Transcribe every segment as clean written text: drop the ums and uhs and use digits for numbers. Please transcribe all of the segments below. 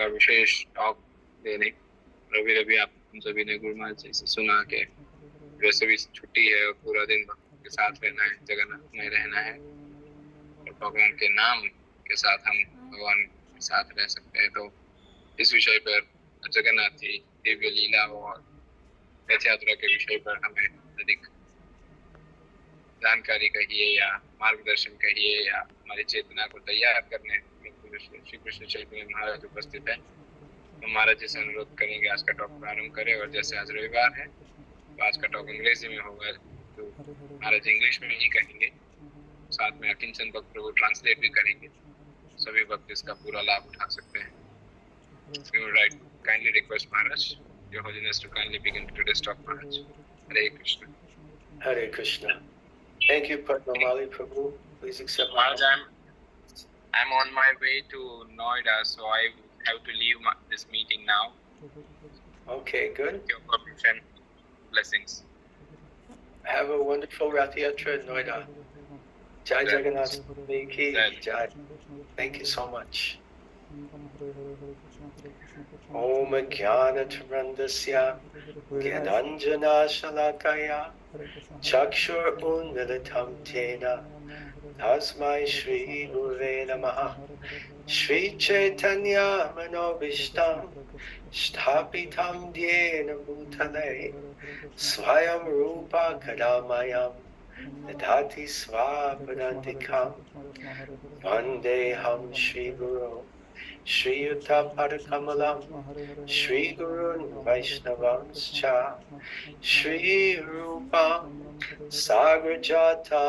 का विशेष टॉक देने। अभी अभी आप सभी ने गुरु महाराज जी से सुना कि वैसे भी छुट्टी है और पूरा दिन भगवान के साथ रहना है, जगन्नाथ में रहना है और भगवान के नाम के साथ हम भगवान के साथ रह सकते हैं। तो इस विषय पर जगन्नाथ जी दिव्य लीला और रथ यात्रा के विषय पर हमें अधिक जानकारी कहिए या मार्गदर्शन कहिए या हमारी चेतना को तैयार करने में श्री कृष्ण चैतन्य महाराज उपस्थित है। तो महाराज जी से अनुरोध करेंगे आज का टॉक प्रारंभ करें। और जैसे आज रविवार है तो आज का टॉक अंग्रेजी में होगा, तो महाराज इंग्लिश में ही कहेंगे, साथ में अकिंचन भक्त प्रभु ट्रांसलेट भी करेंगे, सभी भक्त इसका पूरा लाभ उठा सकते हैं। Right, kindly request Maharaj, Your Holiness, to kindly begin today's talk, Maharaj. Hare Krishna. Hare Krishna. Thank you, Padmamali Prabhu. Please accept. Maharaj, I'm on my way to Noida, so I have to leave this meeting now. Okay, good. With your permission, blessings. Have a wonderful Rath Yatra in Noida. Jai Jagannath ki Jai. Thank you so much. Om Jnanatarandasya Gyananjana Shalakaya Chakshur Unmilitam Tena Tasmai Shri Gurve Namaha. Shri Chaitanya Manobishtam Sthapitam Dhyena Bhutale Swayam Rupa Kadamayam Dadati Svapadantikam Vandeham Shri Guru Shri Yuta Padakamalam Shri Gurun Vaishnavanscha Shri Rupam Sagrajata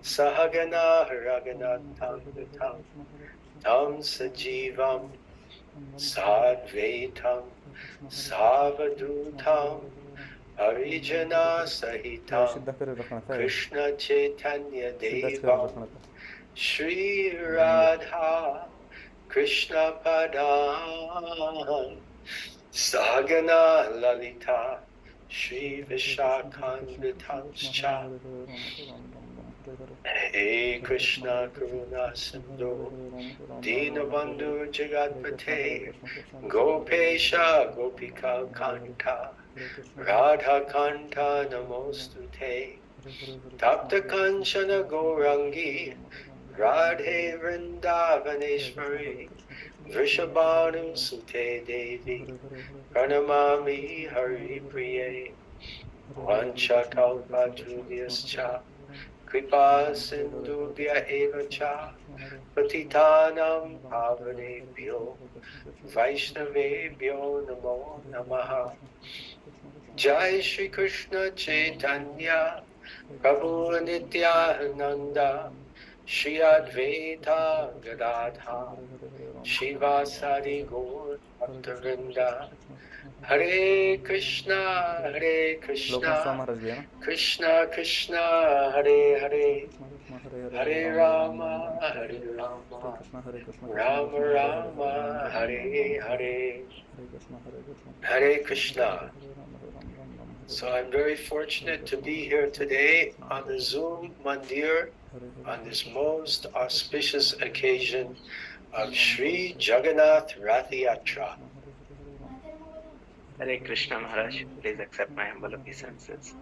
Sahagana Raghunatham Vitam Tam Sajivam Sadvaitam Savadutam Harijana Sahitam Krishna Chaitanya Devam Shri Radha Krishna Padam Sagana Lalita Shri Vishakhanvitanscha Hey Krishna Karuna Sindhu Dinabandhu Jagatpate Gopesha Gopika Kanta Radha Kanta Namostute Tapta Kanchana Gourangi Radhe Vrindavaneshwari Vrishabhanu Sute Devi Pranamami Hari Priye Vanchakalpatrubhyascha Kripa Sindhubhya Eva Cha Patitanam Pavanebhyo Vaishnavebhyo Namo Namaha. Jai Shri Krishna Chaitanya Prabhu Nityananda Shri Advaita Gadadha Shivasari Gaur Bhaktavinda. Hare Krishna Krishna Krishna Hare Hare Hare Rama Rama Rama Hare Hare. Hare Krishna. So I'm very fortunate to be here today on the Zoom Mandir on this most auspicious occasion of Sri Jagannath Rath Yatra. Hare Krishna Maharaj, please accept my humble obeisances.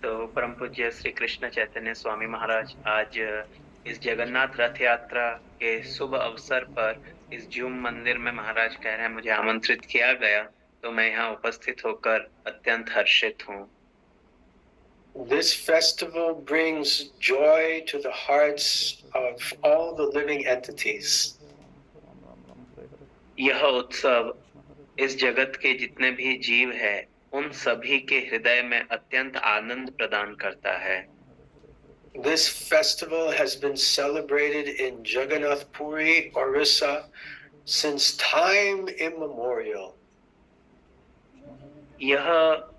तो परम पूज्य श्री कृष्ण चैतन्य स्वामी महाराज आज इस जगन्नाथ रथ यात्रा के शुभ अवसर पर इस जूम मंदिर में महाराज कह रहे हैं मुझे आमंत्रित किया गया, तो मैं यहाँ उपस्थित होकर अत्यंत हर्षित हूँ। This festival brings joy to the hearts of all the living entities. यह उत्सव इस जगत के जितने भी जीव हैं उन सभी के हृदय में अत्यंत आनंद प्रदान करता है। This festival has been celebrated in Jagannath Puri, Orissa, since time immemorial. यह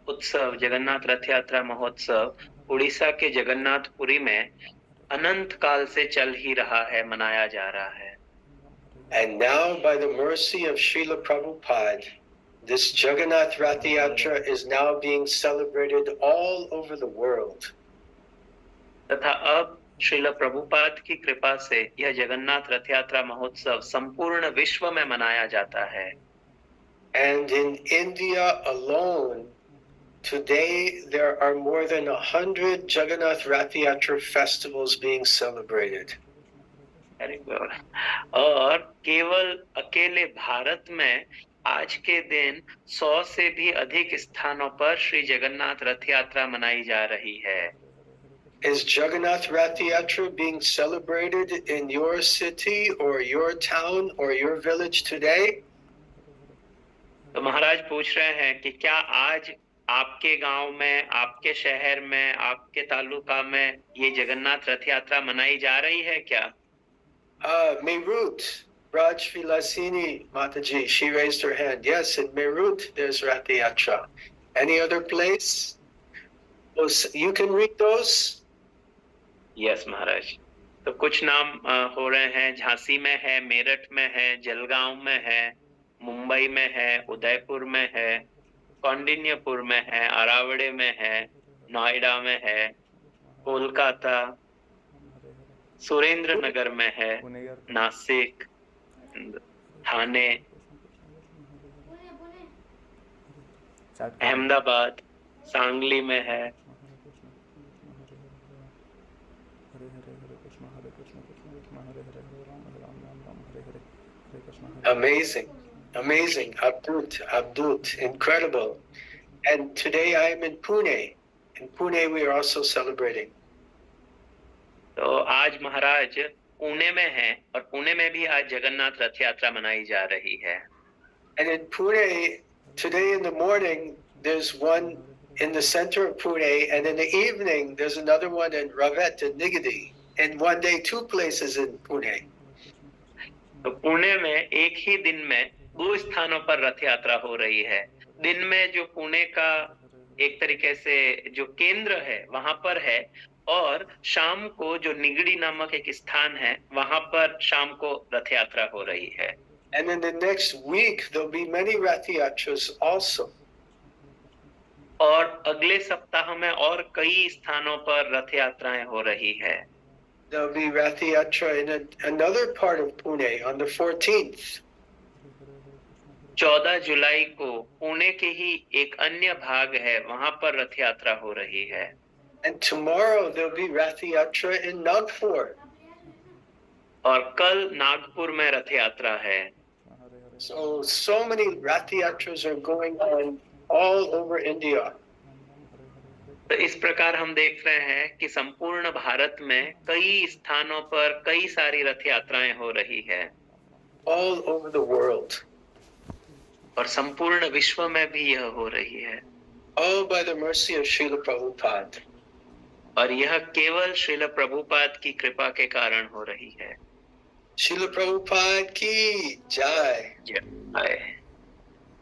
उत्सव जगन्नाथ रथ यात्रा महोत्सव उड़ीसा के जगन्नाथपुरी में अनंत काल से चल ही रहा है, मनाया जा रहा है। And now, by the mercy of Srila Prabhupada, this Jagannath Rath Yatra is now being celebrated all over the world. तथा अब श्रील प्रभुपाद की कृपा से यह जगन्नाथ रथ यात्रा महोत्सव संपूर्ण विश्व में मनाया जाता है। And in India alone, today there are more than 100 Jagannath Rath Yatra festivals being celebrated. Very good. और केवल अकेले भारत में आज के दिन 100 से भी अधिक स्थानों पर श्री जगन्नाथ रथ यात्रा मनाई जा रही है। Is Jagannath Rath Yatra being celebrated in your city or your town or your village today? तो महाराज पूछ रहे हैं कि क्या आज आपके गांव में, आपके शहर में, आपके तालुका में ये जगन्नाथ रथ यात्रा मनाई जा रही है क्या? Meerut, Raj Vilasini Mataji, she raised her hand. Yes, in Meerut there's Rath Yatra. Any other place? You can read those? Yes, महाराज। तो कुछ नाम हो रहे हैं, झांसी में है, मेरठ में है, जलगांव में है, मुंबई में है, उदयपुर में है, कौंडिन्यपुर में है, अरावड़े में है, नोएडा में है, कोलकाता, सुरेंद्र नगर में है, नासिक, ठाणे, अहमदाबाद, सांगली में है। Amazing, amazing, Abdut, incredible. And today I am in Pune. In Pune we are also celebrating. तो आज महाराज पुणे में है और पुणे में भी आज जगन्नाथ रथ यात्रा मनाई जा रही है। And in Pune today in the morning there's one in the center of Pune, and in the evening there's another one in Ravet and Nigadi. And one day 2 places in Pune. तो पुणे में एक ही दिन में 2 स्थानों पर रथ यात्रा हो रही है। दिन में जो पुणे का एक तरीके से जो केंद्र है वहां पर है, और शाम को जो निगड़ी नामक एक स्थान है वहां पर शाम को रथ यात्रा हो रही है। And in the next week there'll be many Rath Yatras also. और अगले सप्ताह में और कई स्थानों पर रथ यात्राएं हो रही है। There'll be Rath Yatra in another part of Pune on the 14th. 14 जुलाई को पुणे के ही एक अन्य भाग है, वहां पर रथ यात्रा हो रही है। And tomorrow there'll be Rath Yatra in Nagpur. और कल नागपुर में रथ यात्रा है। So many Rath Yatras are going on all over India. तो इस प्रकार हम देख रहे हैं कि संपूर्ण भारत में कई स्थानों पर कई सारी रथ यात्राएं हो रही है। All over the world. और संपूर्ण विश्व में भी यह हो रही है। All by the mercy of Srila Prabhupada. और यह केवल श्रील प्रभुपाद की कृपा के कारण हो रही है। Srila Prabhupada ki jai. जय।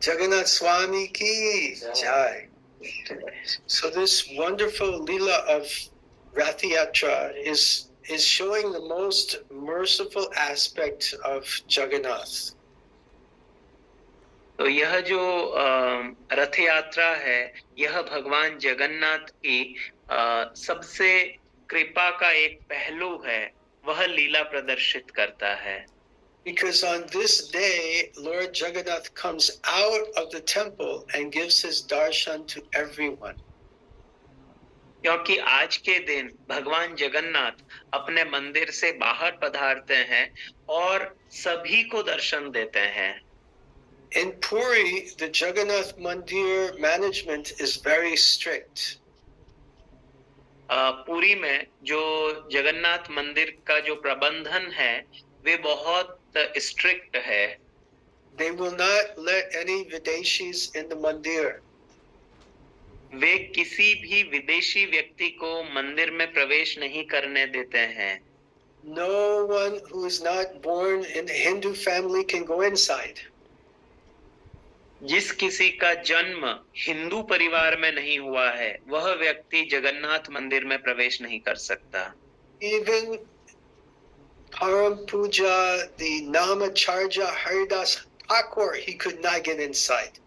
Jagannath Swami ki jai. So this wonderful Leela of Rath Yatra is showing the most merciful aspect of Jagannath. तो यह जो रथ यात्रा है, यह भगवान जगन्नाथ की सबसे कृपा का एक पहलू है, वह लीला प्रदर्शित करता है। Because on this day, Lord Jagannath comes out of the temple and gives his darshan to everyone. क्योंकि आज के दिन भगवान जगन्नाथ अपने मंदिर से बाहर पधारते हैं और सभी को दर्शन देते हैं। In Puri, the Jagannath Mandir management is very strict. Puri में जो जगन्नाथ मंदिर का जो प्रबंधन है वे बहुत स्ट्रिक्ट है। They will not let any Videshis in the mandir. वे किसी भी विदेशी व्यक्ति को मंदिर में प्रवेश नहीं करने देते हैं। No one who is not born in a Hindu family can go inside. जिस किसी का जन्म हिंदू परिवार में नहीं हुआ है, वह व्यक्ति जगन्नाथ मंदिर में प्रवेश नहीं कर सकता। Even Param Puja, the Namacharya Haridas Thakur, he could not get inside.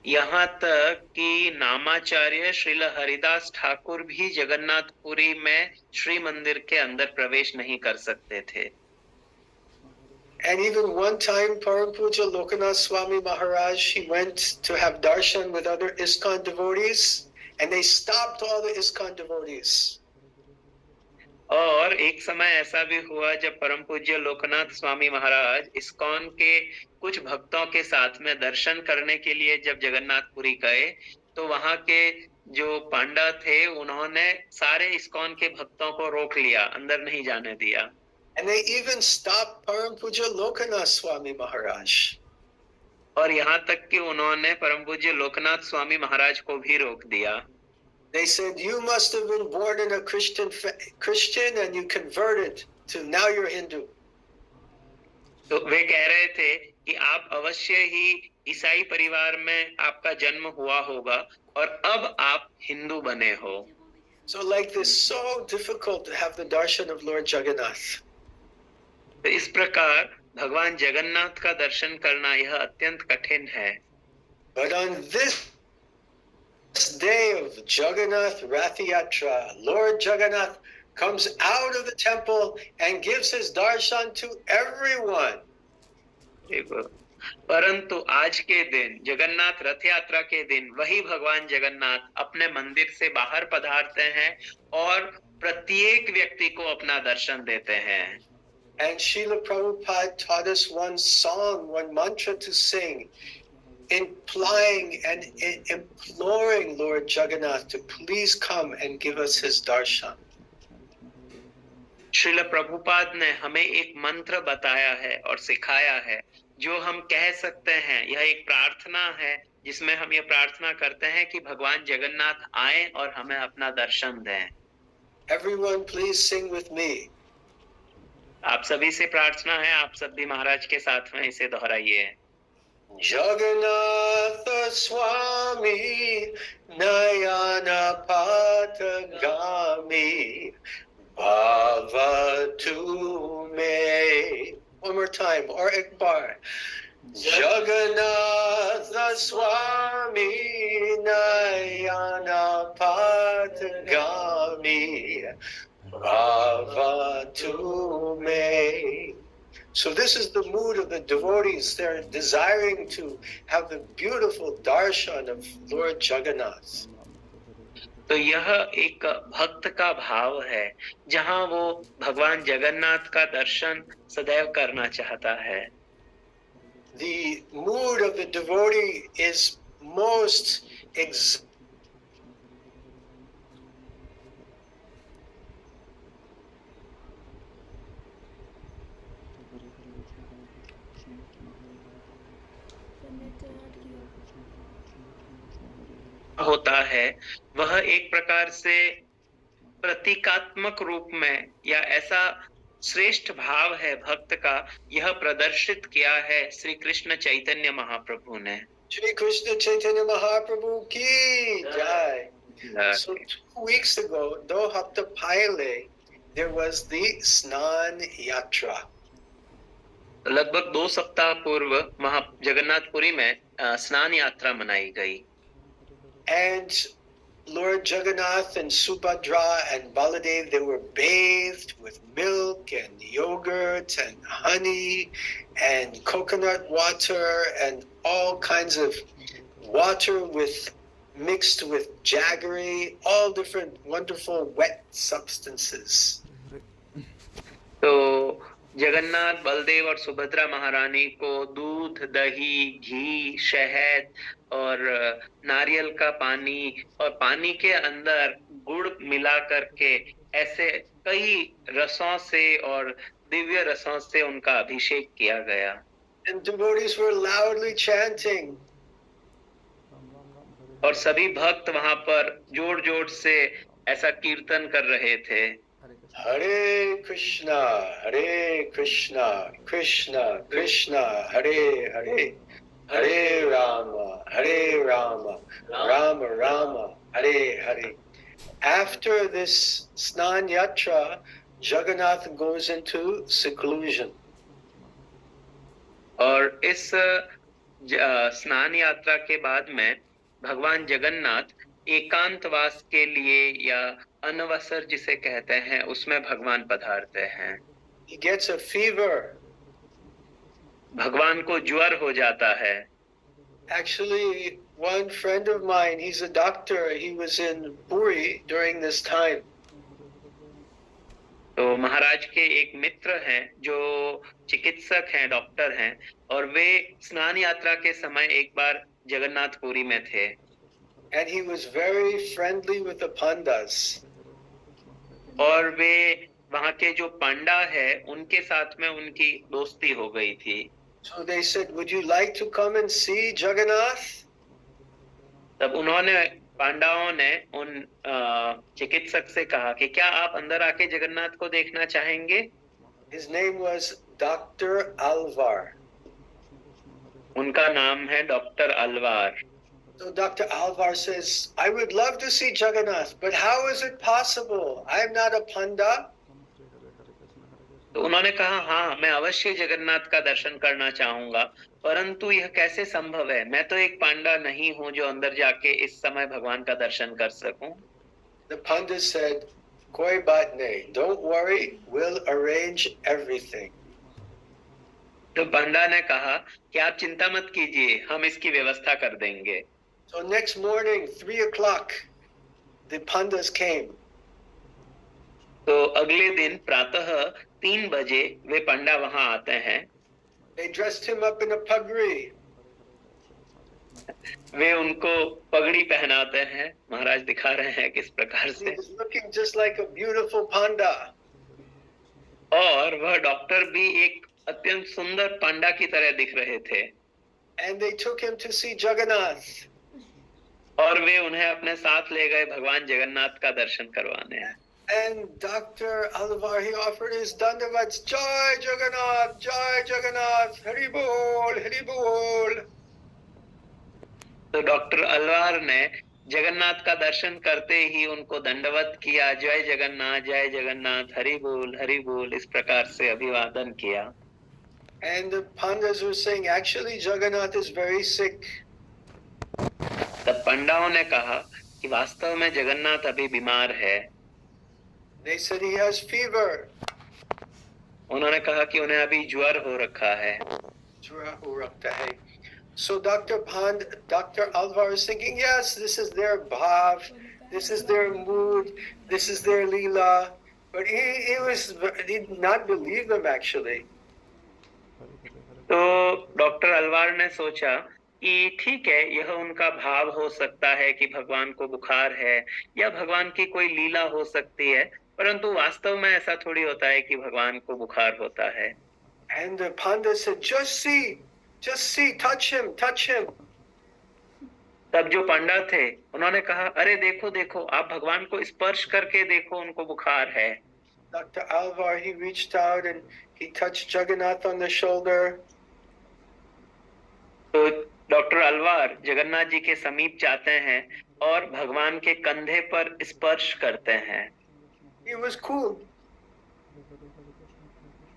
यहाँ तक कि नामाचार्य श्रील हरिदास ठाकुर भी जगन्नाथपुरी में श्री मंदिर के अंदर प्रवेश नहीं कर सकते थे। And even one time, Param Puja Lokanath Swami Maharaj, he went to have darshan with other ISKCON devotees, and they stopped all the ISKCON devotees. और एक समय ऐसा भी हुआ जब परम पूज्य लोकनाथ स्वामी महाराज इस्कॉन के कुछ भक्तों के साथ में दर्शन करने के लिए जब जगन्नाथपुरी गए, तो वहां के जो पांडा थे उन्होंने सारे इस्कॉन के भक्तों को रोक लिया, अंदर नहीं जाने दिया। And they even stopped Param Puja Lokanath Swami Maharaj. और यहाँ तक कि उन्होंने परम पूज्य लोकनाथ स्वामी महाराज को भी रोक दिया। They said, you must have been born in a Christian and you converted to now you're Hindu. तो वे कह रहे थे कि आप अवश्य ही ईसाई परिवार में आपका जन्म हुआ होगा और अब आप हिंदू बने हो। So like this, so difficult to have the darshan of Lord Jagannath. तो इस प्रकार भगवान जगन्नाथ का दर्शन करना यह अत्यंत कठिन है। But on this day of Jagannath Rath Yatra, Lord Jagannath comes out of the temple and gives his darshan to everyone. परंतु आज के दिन जगन्नाथ रथ यात्रा के दिन वही भगवान जगन्नाथ अपने मंदिर से बाहर पधारते हैं और प्रत्येक व्यक्ति को अपना दर्शन देते हैं। And Srila Prabhupada taught us one song, one mantra to sing, implying and imploring Lord Jagannath to please come and give us his darshan. Srila Prabhupada ने हमें एक मंत्र बताया है और सिखाया है जो हम कह सकते हैं। यह एक प्रार्थना है जिसमें हम ये प्रार्थना करते हैं कि भगवान जगन्नाथ आए और हमें अपना दर्शन दें। Everyone please sing with me. आप सभी से प्रार्थना है, आप सब भी महाराज के साथ में इसे दोहराइए। Jagannath Swami Nayana Patagami Bhavatu Me. One more time, or ekbar. Jagannath Swami Nayana Patagami Bhavatu Me. So this is the mood of the devotees. They're desiring to have the beautiful darshan of Lord Jagannath. तो यह एक भक्त का भाव है जहां वो भगवान जगन्नाथ का दर्शन सदैव करना चाहता है। The mood of the devotee is most होता है, वह एक प्रकार से प्रतीकात्मक रूप में या ऐसा श्रेष्ठ भाव है भक्त का, यह प्रदर्शित किया है श्री कृष्ण चैतन्य महाप्रभु ने। Shri Krishna Chaitanya Mahaprabhu ki jai. So 2 weeks ago, Dohapta Paile, there was the Snan Yatra. लगभग 2 सप्ताह पूर्व जगन्नाथपुरी में स्नान यात्रा मनाई गई। And Lord Jagannath and Subhadra and Baladev, they were bathed with milk and yogurt and honey and coconut water and all kinds of water mixed with jaggery, all different wonderful wet substances. तो जगन्नाथ, बलदेव और सुभद्रा महारानी को दूध, दही, घी, शहद और नारियल का पानी और पानी के अंदर गुड़ मिला करके ऐसे कई रसों से और दिव्य रसों से उनका अभिषेक किया गया। And devotees were loudly chanting. और सभी भक्त वहां पर जोर जोर से ऐसा कीर्तन कर रहे थे। Hare Krishna, Krishna Krishna, Hare Hare, Hare Rama, Rama Rama, Hare Hare. After this Snan Yatra, Jagannath goes into seclusion. और इस स्नान यात्रा के बाद में भगवान जगन्नाथ एकांतवास के लिए या अनवसर जिसे कहते हैं उसमें भगवान पधारते हैं। He gets a fever. भगवान को ज्वर हो जाता है। Actually, one friend of mine, he's a doctor. He was in Puri during this time. तो महाराज के एक मित्र हैं जो चिकित्सक हैं, डॉक्टर हैं, और वे स्नान यात्रा के समय एक बार जगन्नाथपुरी में थे। And he was very friendly with the pandas. और वे वहाँ के जो पांडा है उनके साथ में उनकी दोस्ती हो गई थी। So they said, would you like to come and see Jagannath? तब उन्होंने पांडाओं ने उन चिकित्सक से कहा कि क्या आप अंदर आके जगन्नाथ को देखना चाहेंगे? His name was Dr. Alvar. उनका नाम है doctor Alvar. So Dr. Alvar says, I would love to see Jagannath, but how is it possible? I am not a panda. तो उन्होंने कहा, हाँ मैं अवश्य जगन्नाथ का दर्शन करना चाहूंगा, परंतु यह कैसे संभव है? मैं तो एक पांडा नहीं हूँ जो अंदर जाके इस समय भगवान का दर्शन कर सकूं। The Pandit said, Koi baat nahi, don't worry, we'll arrange everything. तो पंडा ने कहा कि आप चिंता मत कीजिए, हम इसकी व्यवस्था कर देंगे। So next morning, 3 o'clock, the Pandas came. तो अगले दिन प्रातः 3 बजे वे पंडा वहां आते हैं। They dressed him up in a pagri. वे उनको पगड़ी पहनाते हैं। महाराज दिखा रहे हैं किस प्रकार से। He was looking just like a beautiful panda. और वह डॉक्टर भी एक अत्यंत सुंदर पांडा की तरह दिख रहे थे। And they took him to see Jagannath. और वे उन्हें अपने साथ ले गए भगवान जगन्नाथ का दर्शन करवाने। And Dr. Alvar, he offered his dandavats, Jai Jagannath, Hari Bol, Hari Bol. तो डॉक्टर अलवार ने जगन्नाथ का दर्शन करते ही उनको दंडवत किया, जय जगन्नाथ, हरि बोल, इस प्रकार से अभिवादन किया। And the Pandas were saying, actually Jagannath is very sick. तब पंडाओं ने कहा कि वास्तव में जगन्नाथ अभी बीमार है। They said he has fever. उन्होंने कहा कि उन्हें अभी ज्वर हो रखा है। So Dr. Alvar is thinking, yes, this is their bhav, this is their mood, this is their leela. But he did not believe them actually. तो डॉक्टर अलवार ने सोचा कि ठीक है, यह उनका भाव हो सकता है कि भगवान को बुखार है या भगवान की कोई लीला हो सकती है, परंतु वास्तव में ऐसा थोड़ी होता है कि भगवान को बुखार होता है। And the Pandit said, just see, touch him. तब जो पंडा थे उन्होंने कहा, अरे देखो, आप भगवान को स्पर्श करके देखो, उनको बुखार है। Dr. Alvar, he reached out and he touched Jagannath on the shoulder. तो डॉक्टर अलवार जगन्नाथ जी के समीप जाते हैं और भगवान के कंधे पर स्पर्श करते हैं। He was cool.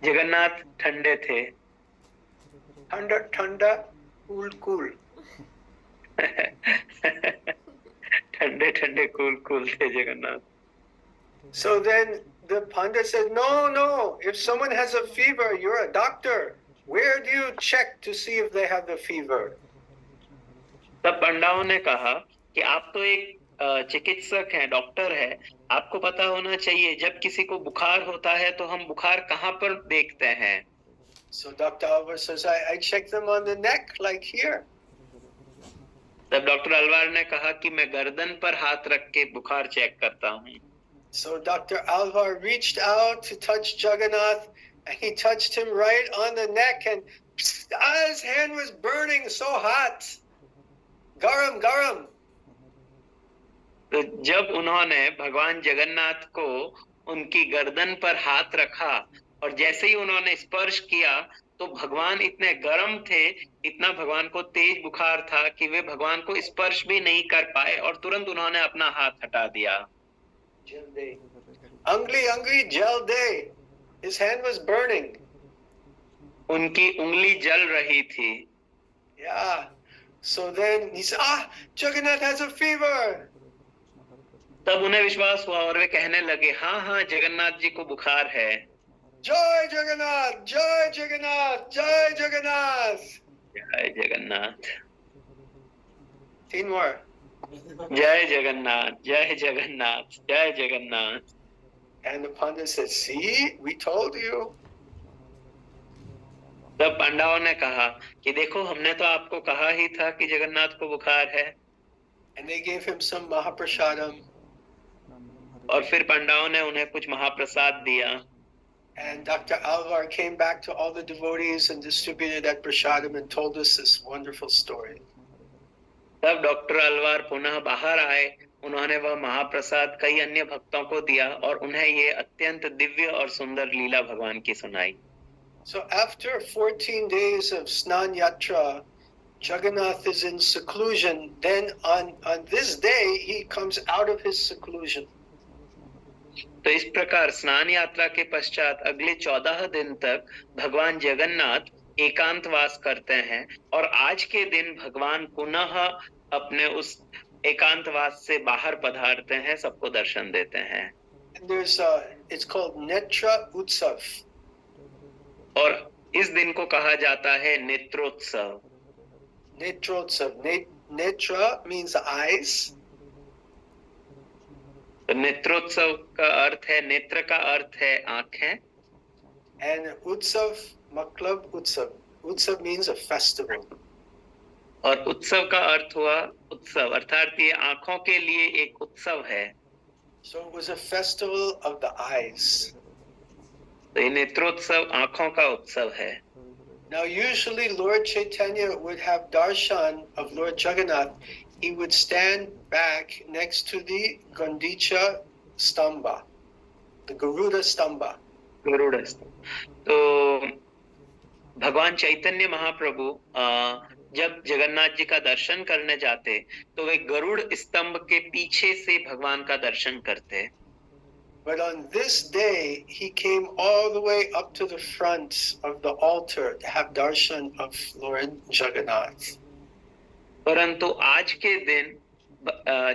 जगन्नाथ ठंडे थे। ठंडा, cool. ठंडे कूल थे Jagannath. So then the Pandit said, no, if someone has a fever, you're a doctor. Where do you check to see if they have the fever? तब पंडाओं ने कहा कि आप तो एक चिकित्सक हैं, डॉक्टर है, आपको पता होना चाहिए जब किसी को बुखार होता है तो हम बुखार कहाँ पर देखते हैं। So Dr. Alvar says, I check them on the neck, like here. तब डॉक्टर अलवार ने कहा कि मैं गर्दन पर हाथ रख के बुखार चेक करता हूँ। So Dr. Alvar reached out to touch Jagannath, and he touched him right on the neck, and his hand was burning so hot. Garam. तो जब उन्होंने भगवान जगन्नाथ को उनकी गर्दन पर हाथ रखा और जैसे ही उन्होंने स्पर्श किया तो भगवान इतने गर्म थे, इतना भगवान को तेज बुखार था कि वे भगवान को स्पर्श भी नहीं कर पाए और तुरंत उन्होंने अपना हाथ हटा दिया। Angli jal de. His hand was burning. उनकी उंगली जल रही थी। Yeah. So then he said, Jagannath has a fever. तब उन्हें विश्वास हुआ और वे कहने लगे, हाँ हाँ, जगन्नाथ जी को बुखार है। Jai Jagannath, Jai Jagannath, Jai Jagannath. जय जगन्नाथ, 10 more. जय जगन्नाथ, जय जगन्नाथ, जय Jagannath. And the Pandit said, see, we told you. तब पांडवों ने कहा कि देखो, हमने तो आपको कहा ही था कि जगन्नाथ को बुखार है। And they gave him some Mahaprasadam. और फिर पांडवों ने उन्हें कुछ महाप्रसाद दिया। And Dr. Alvar came back to all the devotees and distributed that prasadam and told us this wonderful story. तब डॉक्टर अलवार पुनः बाहर आए, उन्होंने वह महाप्रसाद कई अन्य भक्तों को दिया और उन्हें ये अत्यंत दिव्य और सुंदर लीला भगवान की सुनाई। So after 14 days of Snan Yatra, Jagannath is in seclusion. Then on this day, he comes out of his seclusion. तो इस प्रकार स्नान यात्रा के पश्चात अगले 14 दिन तक भगवान जगन्नाथ एकांतवास करते हैं और आज के दिन भगवान पुनः अपने उस एकांतवास से बाहर पधारते हैं, सबको दर्शन देते हैं। And it's called Netra Utsav. और इस दिन को कहा जाता है नेत्रोत्सव। Netrotsav. Netra means eyes. तो नेत्रोत्सव का अर्थ है, नेत्र का अर्थ है आंखें। And Utsav, Maklab Utsav. Utsav means a festival. और उत्सव का अर्थ हुआ उत्सव, अर्थात ये आंखों के लिए एक उत्सव है। So it was a festival of the eyes. तो ये नेत्रोत्सव आंखों का उत्सव है। Now usually Lord Chaitanya would have darshan of Lord Jagannath. He would stand back next to the Gandicha Stamba, the Garuda Stamba. Garuda तो भगवान चैतन्य महाप्रभु जब जगन्नाथ जी का दर्शन करने जाते तो वे गरुड़ स्तंभ के पीछे से भगवान का दर्शन करते। But on this day, he came all the way up to the front of the altar to have darshan of Lord Jagannath. परंतु आज के दिन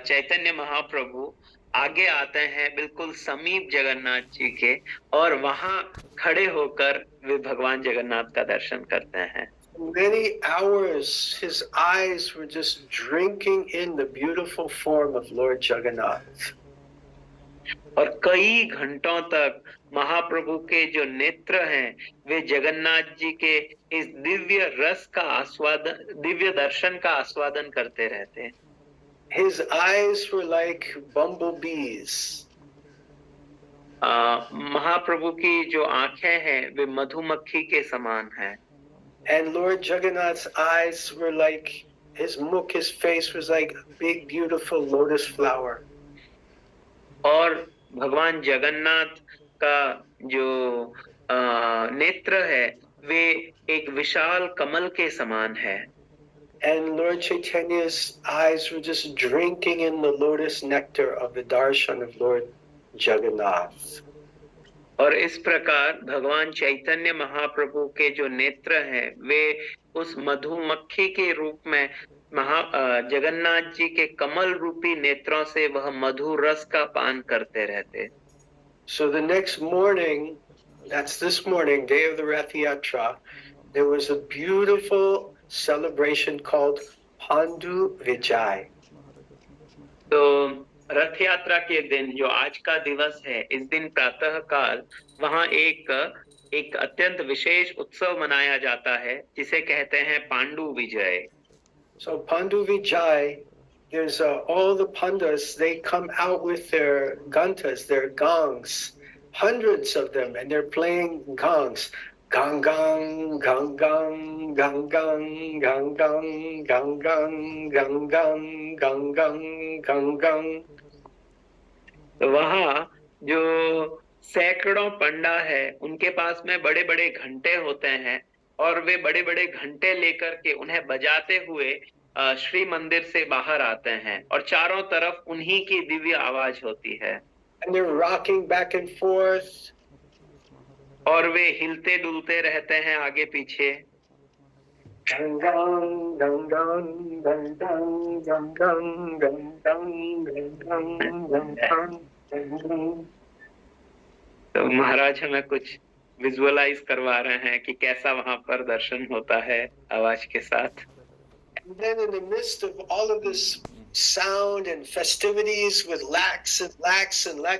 चैतन्य महाप्रभु आगे आते हैं बिल्कुल समीप जगन्नाथ जी के और वहां खड़े होकर वे भगवान जगन्नाथ का दर्शन करते हैं। Many hours, his eyes were just drinking in the beautiful form of Lord Jagannath. और कई घंटों तक महाप्रभु के जो नेत्र हैं वे जगन्नाथ जी के इस दिव्य रस का आस्वादन, दिव्य दर्शन का आस्वादन करते रहते हैं। His eyes were like bumblebees. महाप्रभु की जो आंखें हैं वे मधुमक्खी के समान हैं। And Lord Jagannath's eyes were like, his mukh, his face was like a big beautiful lotus flower. और भगवान जगन्नाथ का जो नेत्र है वे एक विशाल कमल के समान है। And Lord Chaitanya's eyes were just drinking in the lotus nectar of the darshan of Lord Jagannath. और इस प्रकार भगवान चैतन्य महाप्रभु के जो नेत्र हैं वे उस मधुमक्खी के रूप में जगन्नाथ जी के कमल रूपी नेत्रों से वह मधु रस का पान करते रहते। So the next morning, that's this morning, day of the Rath Yatra, there was a beautiful celebration called Pandu Vijay. तो रथ यात्रा के दिन जो आज का दिवस है, इस दिन प्रातः काल वहाँ एक अत्यंत विशेष उत्सव मनाया जाता है जिसे कहते हैं पांडु विजय। So Pandu Vijay, there's all the pandas, they come out with their gantas, their gongs, hundreds of them, and they're playing gongs. Gang gang, gang gang, gang gang, gang gang, gang gang, gang gang, gang gang, gang gang. वहाँ जो सैकड़ों पंडा है उनके पास में बड़े बड़े घंटे होते हैं और वे बड़े बड़े घंटे लेकर के उन्हें बजाते हुए श्री मंदिर से बाहर आते हैं और चारों तरफ उन्हीं की दिव्य आवाज होती है। And they're rocking back and forth. और वे हिलते डुलते रहते हैं आगे पीछे। Dun dun dun dun dun dun dun dun dun dun dun dun dun dun. तो महाराज हमें कुछ विजुअलाइज करवा रहे हैं कि कैसा वहां पर दर्शन होता है आवाज के साथ। And then in the midst of all of this sound and festivities with lakhs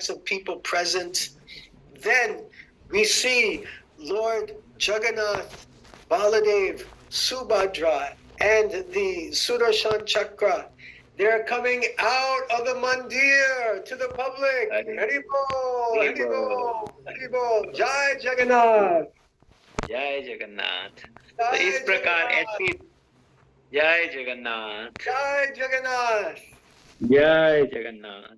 of people present, then we see Lord Jagannath, Baladev, Subhadra, and the Sudarshan Chakra. They're coming out of the mandir to the public. Hari Bol, Hari Bol, Hari Bol. Jai Jagannath. जय जगन्नाथ। तो इस प्रकार ऐसी जय Jagannath, Jai Jagannath. जय जगन्नाथ।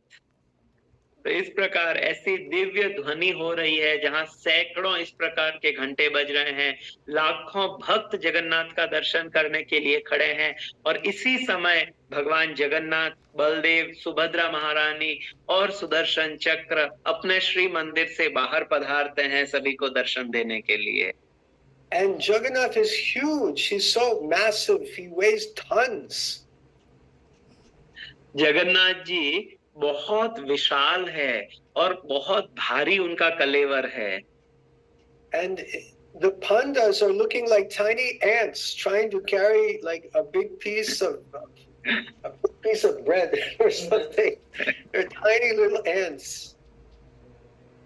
तो इस प्रकार ऐसी दिव्य ध्वनि हो रही है जहां सैकड़ों इस प्रकार के घंटे बज रहे हैं, लाखों भक्त जगन्नाथ का दर्शन करने के लिए खड़े हैं। और इसी समय भगवान जगन्नाथ, बलदेव, सुभद्रा महारानी और सुदर्शन चक्र अपने श्री मंदिर से बाहर पधारते हैं सभी को दर्शन देने के लिए। And Jagannath is huge. He's so massive. He weighs tons. Jagannath ji बहुत विशाल है और बहुत भारी उनका कलेवर है। And the pandas are looking like tiny ants trying to carry like a big piece of bread or something. They're tiny little ants.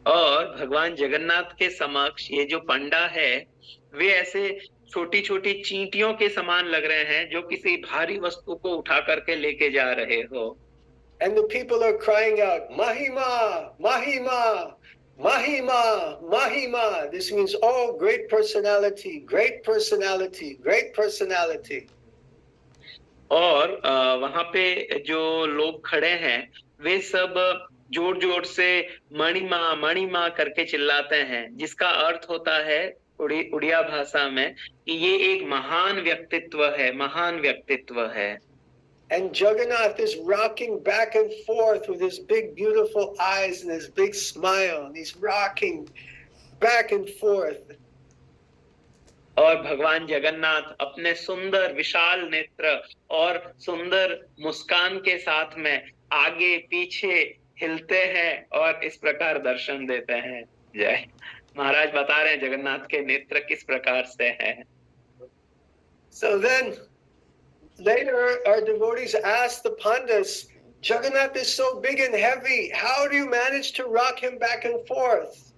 और भगवान जगन्नाथ के समक्ष ये जो पंडा है वे ऐसे छोटी छोटी चींटियों के समान लग रहे हैं जो किसी भारी वस्तु को उठा करके लेके जा रहे हो। And the people are crying out, Mahima, Mahima, Mahima, Mahima. This means, oh, great personality, great personality, great personality. और वहां पे जो लोग खड़े हैं वे सब जोर जोर से मणिमा मणिमा करके चिल्लाते हैं, जिसका अर्थ होता है उड़िया भाषा में कि ये एक महान व्यक्तित्व है, महान व्यक्तित्व है। And Jagannath is rocking back and forth with his big beautiful eyes and his big smile, and he's rocking back and forth. और भगवान जगन्नाथ अपने सुंदर विशाल नेत्र और सुंदर मुस्कान के साथ में आगे पीछे हिलते हैं और इस प्रकार दर्शन देते हैं। जय महाराज बता रहे हैं जगन्नाथ के नेत्र किस प्रकार से हैं। So then later our devotees asked the pandas, Jagannath is so big and heavy, how do you manage to rock him back and forth?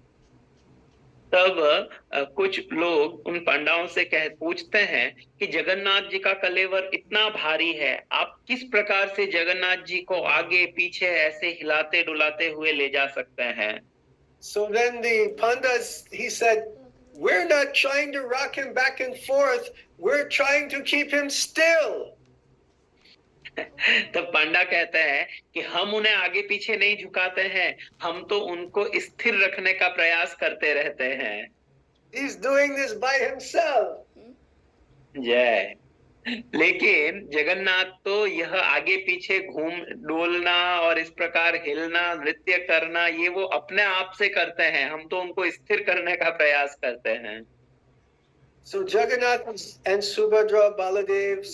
तब कुछ लोग उन पंडाओं से पूछते हैं कि जगन्नाथ जी का कलेवर इतना भारी है, आप किस प्रकार से जगन्नाथ जी को आगे पीछे ऐसे हिलाते डुलाते हुए ले जा सकते हैं। So then the pandas, he said, we're not trying to rock him back and forth, we're trying to keep him still. तो पंडा कहते हैं कि हम उन्हें आगे पीछे नहीं झुकाते हैं, हम तो उनको स्थिर रखने का प्रयास करते रहते हैं। He's doing this by himself. जय। लेकिन जगन्नाथ तो यह आगे पीछे घूम डोलना और इस प्रकार हिलना नृत्य करना ये वो अपने आप से करते हैं, हम तो उनको स्थिर करने का प्रयास करते हैं। So Jagannath and Subhadra, Baladev,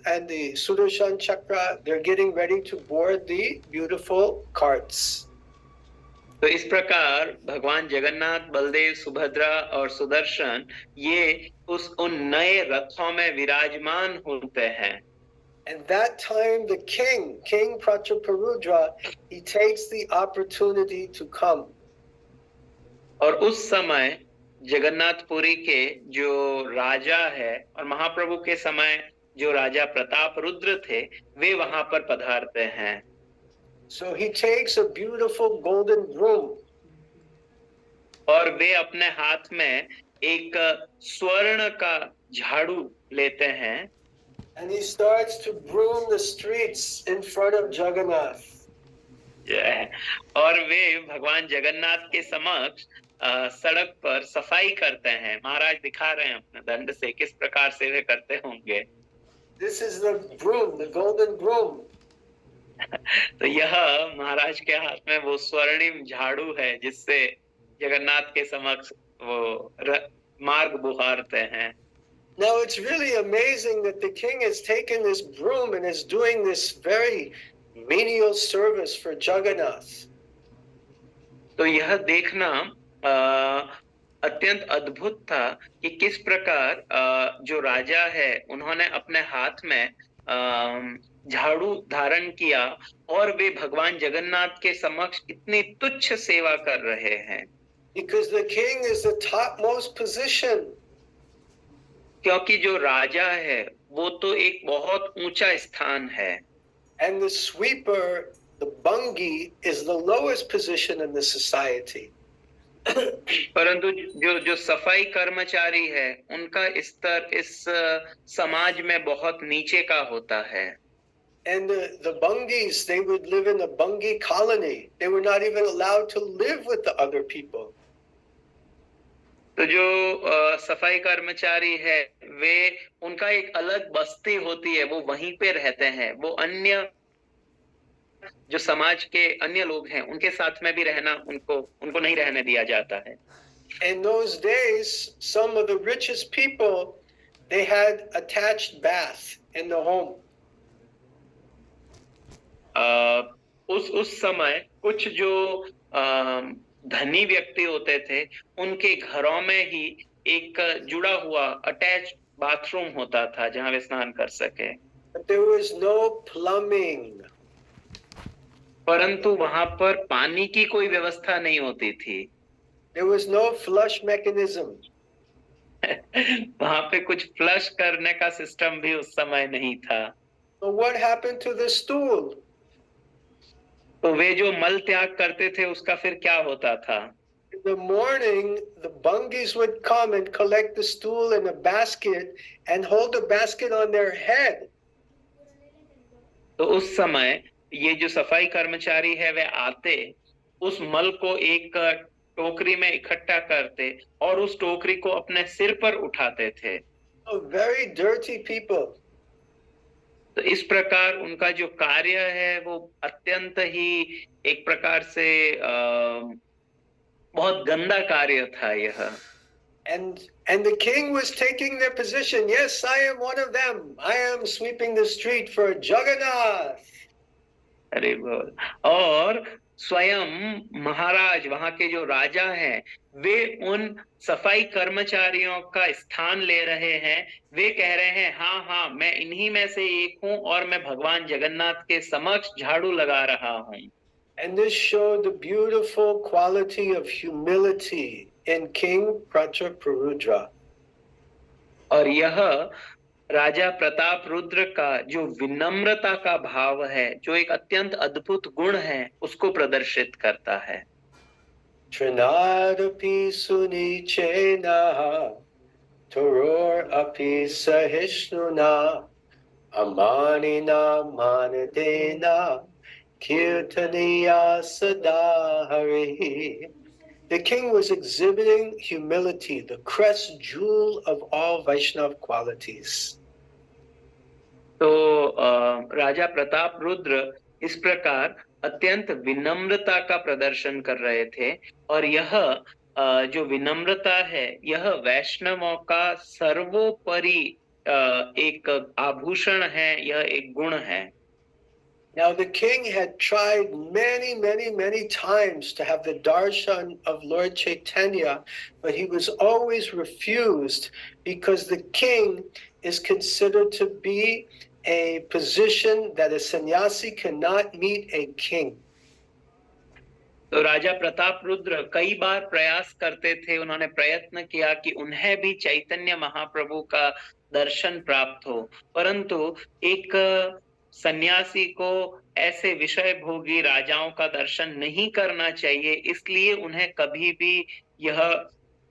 and the Sudarshan Chakra, they're getting ready to board the beautiful carts. तो इस प्रकार भगवान जगन्नाथ, बलदेव, सुभद्रा और सुदर्शन ये उन नए रथों में विराजमान होते हैं। And that time the King Prachaparudra, he takes the opportunity to come. और उस समय जगन्नाथपुरी के जो राजा है और महाप्रभु के समय जो राजा प्रताप रुद्र थे वे वहां पर पधारते हैं। So he takes a beautiful golden broom. और वे अपने हाथ में एक स्वर्ण का झाड़ू लेते हैं। And he starts to broom the streets in front of Jagannath. और वे भगवान जगन्नाथ के समक्ष सड़क पर सफाई करते हैं। महाराज दिखा रहे हैं अपने दंड से किस प्रकार से वे करते होंगे। This is the broom, the golden broom. तो यह महाराज के हाथ में वो स्वर्णिम झाड़ू है जिससे जगन्नाथ के समक्ष वो मार्ग बुहारते हैं। Now it's really amazing that the king has taken this broom and is doing this very menial service for Jagannath. तो यह देखना अत्यंत अद्भुत था कि किस प्रकार जो राजा है उन्होंने अपने हाथ में झाड़ू धारण किया और वे भगवान जगन्नाथ के समक्ष इतनी तुच्छ सेवा कर रहे हैं. Because the king is the topmost position. क्योंकि जो राजा है वो तो एक बहुत ऊंचा स्थान है. And the sweeper, the bungi, is the lowest position in the society. परंतु जो सफाई कर्मचारी है उनका स्तर इस समाज में बहुत नीचे का होता है. And the bungis, they would live in a bungi colony. They were not even allowed to live with the other people. तो जो सफाई कर्मचारी है वे उनका एक अलग बस्ती होती है, वो वहीं पे रहते हैं, वो अन्य जो समाज के अन्य लोग हैं उनके साथ में भी रहना उनको नहीं रहने दिया जाता है. In those days, some of the richest people, they had attached bath in the home. उस समय कुछ जो धनी व्यक्ति होते थे उनके घरों में ही एक जुड़ा हुआ अटैच बाथरूम होता था जहां वे स्नान कर सके. But there was no plumbing. परंतु वहां पर पानी की कोई व्यवस्था नहीं होती थी. There was no flush mechanism. वहां पे कुछ फ्लश करने का सिस्टम भी उस समय नहीं था. So what happened to the stool? तो वे जो मल त्याग करते थे उसका फिर क्या होता था? In the morning, the bungis would come and collect the stool in a basket and hold the basket on their head. तो उस समय ये जो सफाई कर्मचारी है वे आते, उस मल को एक टोकरी में इकट्ठा करते और उस टोकरी को अपने सिर पर उठाते थे. So very dirty people. तो इस प्रकार उनका जो कार्य है वो अत्यंत ही एक प्रकार से बहुत गंदा कार्य था यह. And the king was taking their position. Yes, I am one of them. I am sweeping the street for Jagannath. अरे बोल. और स्वयं महाराज वहां के जो राजा हैं वे उन सफाई कर्मचारियों का स्थान ले रहे हैं. वे कह रहे हैं हाँ मैं इन्हीं में से एक हूं और मैं भगवान जगन्नाथ के समक्ष झाड़ू लगा रहा हूं. And this showed the beautiful quality of humility in King Prataparudra. और यह राजा प्रताप रुद्र का जो विनम्रता का भाव है, जो एक अत्यंत अद्भुत गुण है, उसको प्रदर्शित करता है. Trinadapi sunichena toror api sahishnuna amanina manadena kirtaniya sadahari. The king was exhibiting humility, the crest jewel of all Vaishnav qualities. तो राजा प्रताप रुद्र इस प्रकार अत्यंत विनम्रता का प्रदर्शन कर रहे थे और यह जो विनम्रता है यह वैष्णवों का सर्वोपरि एक आभूषण है, यह एक गुण है. Now the king had tried many times to have the darshan of Lord Chaitanya, but he was always refused because the king is considered to be a position that a sannyasi cannot meet a king. तो राजा प्रताप रुद्र कई बार प्रयास करते थे, उन्होंने प्रयत्न किया कि उन्हें भी चैतन्य महाप्रभु का दर्शन प्राप्त हो, परंतु एक सन्यासी को ऐसे विषय भोगी राजाओं का दर्शन नहीं करना चाहिए, इसलिए उन्हें कभी भी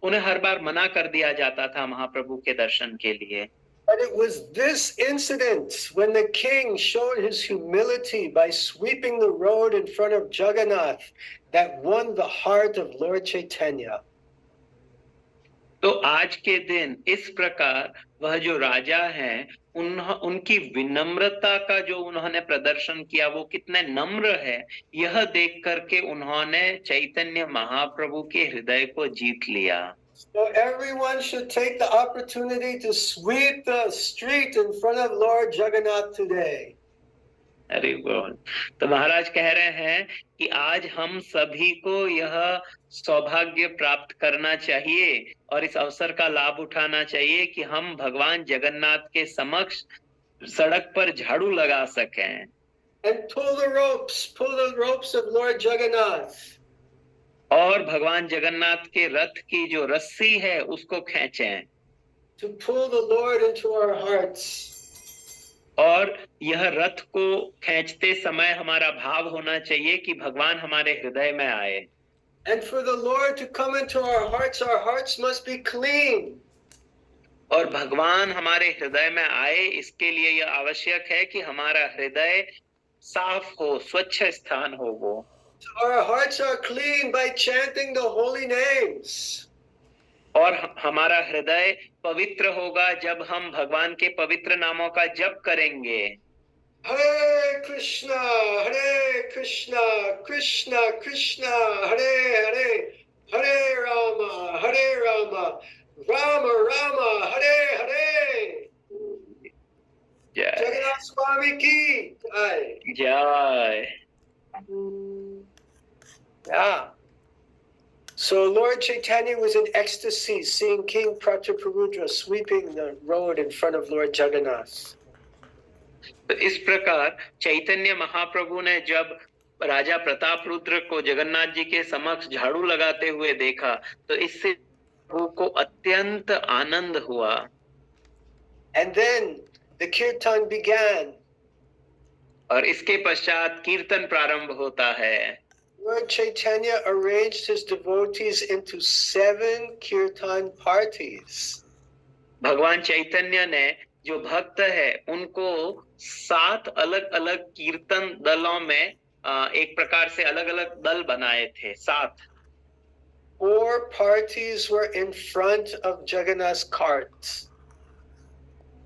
उन्हें हर बार मना कर दिया जाता था महाप्रभु के दर्शन के लिए. But it was this incident when the king showed his humility by sweeping the road in front of Jagannath that won the heart of Lord Chaitanya. तो आज के दिन इस प्रकार वह जो राजा हैं उनकी विनम्रता का जो उन्होंने प्रदर्शन किया वो कितने नम्र है, यह देख करके उन्होंने चैतन्य महाप्रभु के हृदय को जीत लिया. So everyone should take the opportunity to sweep the street in front of Lord Jagannath today. Hari बोल। तो महाराज कह रहे हैं कि आज हम सभी को यह सौभाग्य प्राप्त करना चाहिए और इस अवसर का लाभ उठाना चाहिए कि हम भगवान जगन्नाथ के समक्ष सड़क पर झाड़ू लगा सकें। And pull the ropes of Lord Jagannath. और भगवान जगन्नाथ के रथ की जो रस्सी है उसको खींचें। To pull the Lord into our hearts. और यह रथ को खींचते समय हमारा भाव होना चाहिए कि भगवान हमारे हृदय में आए। And for the Lord to come into our hearts must be clean. और भगवान हमारे हृदय में आए, इसके लिए यह आवश्यक है कि हमारा हृदय साफ हो, स्वच्छ स्थान हो वो। Our hearts are clean by chanting the holy names. और हमारा हृदय पवित्र होगा जब हम भगवान के पवित्र नामों का जप करेंगे। Hare Krishna, Krishna Krishna, Hare Hare, Hare Rama, Rama Rama, Hare Hare. जय Jagannath Swami ki jai. जय। Yeah. So Lord Chaitanya was in ecstasy seeing King Prataparudra sweeping the road in front of Lord Jagannath. तो इस प्रकार चैतन्य महाप्रभु ने जब राजा प्रताप रुद्र को जगन्नाथ जी के समक्ष झाड़ू लगाते हुए देखा तो इससे प्रभु को अत्यंत आनंद हुआ। And then the kirtan began. और इसके पश्चात कीर्तन प्रारंभ होता है। Lord Chaitanya arranged his devotees into 7 kirtan parties. भगवान चैतन्य ने जो भक्त है उनको 7 अलग अलग कीर्तन दलों में एक प्रकार से अलग अलग दल बनाए थे। 7 4 parties were in front of Jagannath's cart.